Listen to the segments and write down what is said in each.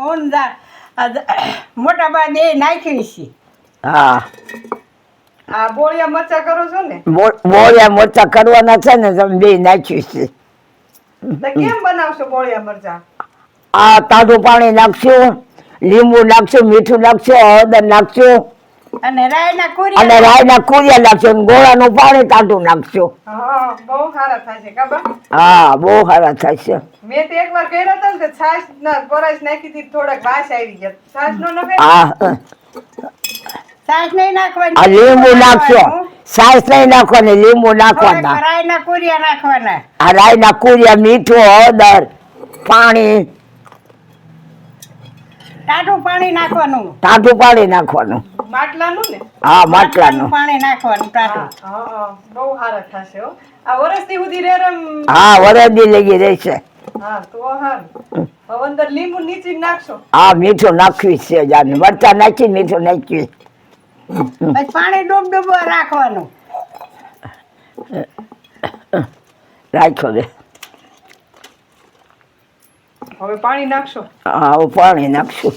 હું મોટા બાદ એ નાખી છે. હા આ બોળિયા મરચા કરો છો ને? બોળિયા મરચા કરવાના છે ને, તમે બે નાખ્યું છે. તો કેમ બનાવશો બોળિયા મરચા? આ તાજું પાણી નાખશું, લીંબુ નાખશું, મીઠું નાખશું, હળદર નાખશું અને રાયના અને કુરિયા રાયના કુરિયા નાખશું, ગોળાનું પાણી તાજું નાખશું. હા, બહુ સારા થાય છે કાબા. હા, બહુ સારા થાય છે. મેં તો એકવાર કર્યા હતા ને, છાશ ના પરાશ નાખી હતી, થોડાક વાસ આવી ગયા. છાશ નો નખાય? હા, સાસ નહીં નાખવાની, આ લીંબુ નાખશો, સાસ નહીં નાખવાની, લીંબુ નાખવાના. રાયના કુરિયા નાખવાના. આ રાયના કુરિયા, મીઠું, હળદર, પાણી, ટાઢું પાણી નાખવાનું. ટાઢું પાણી નાખવાનું. માટલાનું ને? હા, માટલાનું. પાણી નાખવાનું ટાઢું. હા, બહુ સારા થશે હો. આ વરસથી સુધી રેરમ. હા, વરદી લઈ રહેશે. હા, તો હારું. હવે અંદર લીંબુ નીચી નાખશો. હા, મીઠું નાખવી છે, જાને મરચા નાખી મીઠું નાખવી. પછી પાણી ડૂબ રાખવાનું. રાખો દે. હવે પાણી નાખશો. હા, હું પાણી નાખશું.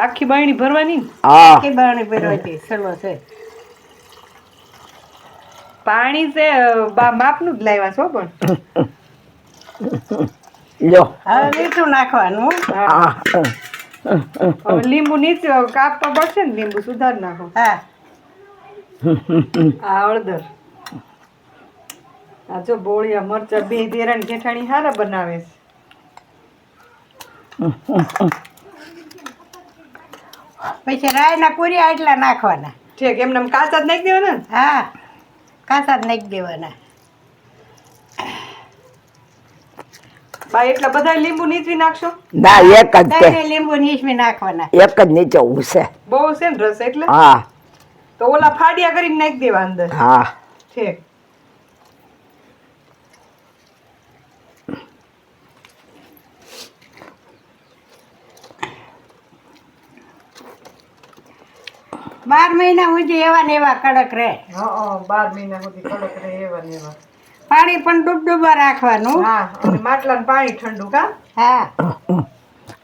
આખી બાયણી ભરવાની? હા, કે બાણી ભરવાથી સર્વ છે. પાણી છે માપનું જ લાવ્યા છો પણ. લો. હવે મીઠું નાખવાનું. હા, હવે લીંબુ નીચે કાપવા પડશે ને, લીંબુ સુધાર નાખો. હા, આ હળદર. આ જો બોળિયા મરચા બે દેરાની જેઠાણી હારા બનાવે છે. પછી રાયના કુરિયા એટલા નાખવાના. ઠીક, એમને આમ કાચા જ નાખી દેવાના ને? હા, કાચા જ નાખી દેવાના. બા એટલા બધા લીંબુ નીચવી નાખશો? ના, એક જ તે. તઈને લીંબુ નીચવી નાખવાના. એક જ નીચે છે. બહુ છે ને રસ એટલે? હા, તો ઓલા ફાડિયા કરીને નાખી દેવા અંદર. હા. ઠીક. બાર મહિના સુધી એવા ને એવા કડક રહે. હા, 12 મહિના સુધી કડક રહે એવા ને એવા. પાણી પણ ડૂબડૂબા રાખવાનું. હા, અને માટલાનું પાણી ઠંડુ કા? હા,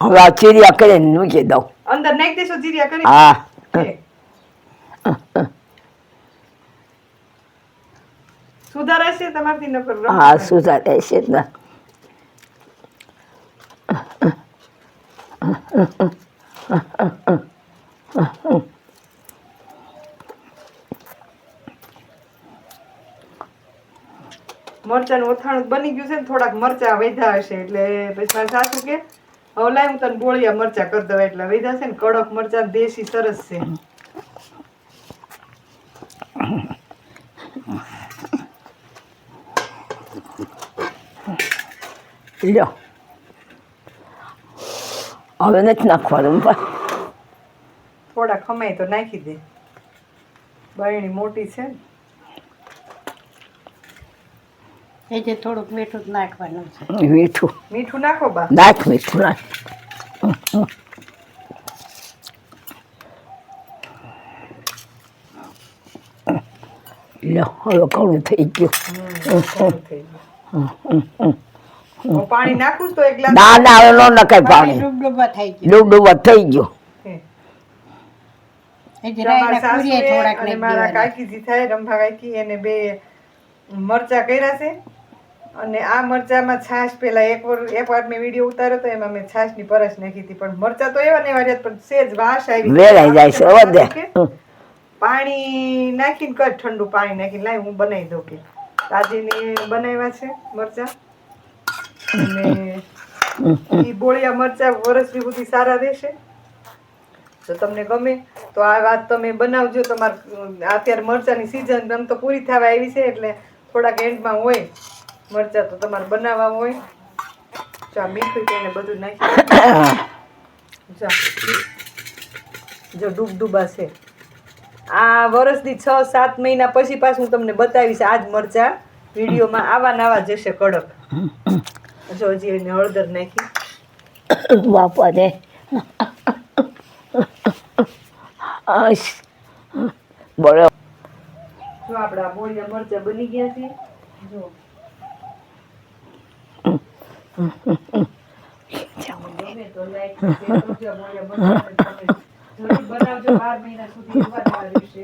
હવે આ ચીરિયા કરીને મૂકી દઉં. અંદર નાખી દેશો જીરિયા કરી? હા, ઠીક. સુધારા છે તમારથી નકર? હા, સુધારે છે ને. મરચાનું અથાણું બની ગયું છે ને, થોડાક મરચા વધ્યા હશે એટલે પછી મારા સાસુ કે હવે લાય હું તને બોળિયા મરચા કરી દઉં. એટલે વધ્યા છે ને, કડક મરચા દેશી સરસ છે. લ્યો. હવે નથી નાખવાનું. થોડા ખમાય તો નાખી દે, બાયણી મોટી છે ને. એ જે થોડુંક મીઠું જ નાખવાનું છે. મીઠું મીઠું નાખો બા. નાખ, મીઠું નાખ. લ્યો, હવે ઘણું થઈ ગયું. થોડું થઈ ગયું. હું પાણી નાખું તો એક ગ્લાસ? ના ના, હવે ન નખાય પાણી. ડૂબડૂબા થઈ ગયું. ડૂબડૂબા થઈ ગયું. એ જે રાયના કુરિયા થોડાક અને નાખી મારા દેવાના. કાકીજી થાય રંભા કાકી, એને બે મરચા કર્યા છે. અને આ મરચામાં છાશ પેલા એકવાર મેં વિડીયો ઉતાર્યો તો એમાં મેં છાશની પરસ નાખી હતી, પણ મરચા તો એવા ને એવા રહ્યા, પણ સેજ વાસ આવી. વેરાઈ જાય છે, વધે. પાણી નાખીને કર, ઠંડુ પાણી નાખીને લાય હું બનાવી દઉં કે. તાજીની બનાવ્યા છે મરચા. અને ઈ બોળિયા મરચા વરસથી સુધી સારા રહેશે. જો તમને ગમે તો આ વાત તમે બનાવજો. તમારે અત્યારે મરચાની સિઝન આમ તો પૂરી થવા આવી છે, એટલે થોડાક એન્ડમાં હોય મરચા તો તમારે બનાવવા હોય. જો મીઠું તેને બધું નાખી જો ડૂબડૂબા છે. આ વરસથી 6-7 મહિના પછી પાછું હું તમને બતાવીશ. આજ મરચા વિડીયોમાં આવા નવા જશે કડક. જો હજી એને હળદર નાખી. બાપા રે. બોલો. જો આપણા બોળિયા મરચા બની ગયા છે. જો ગમે તો like share કરજો. બોલિયા મરચાં તમે જરૂર બનાવજો. 12 મહિના સુધી એવા જ રહેશે.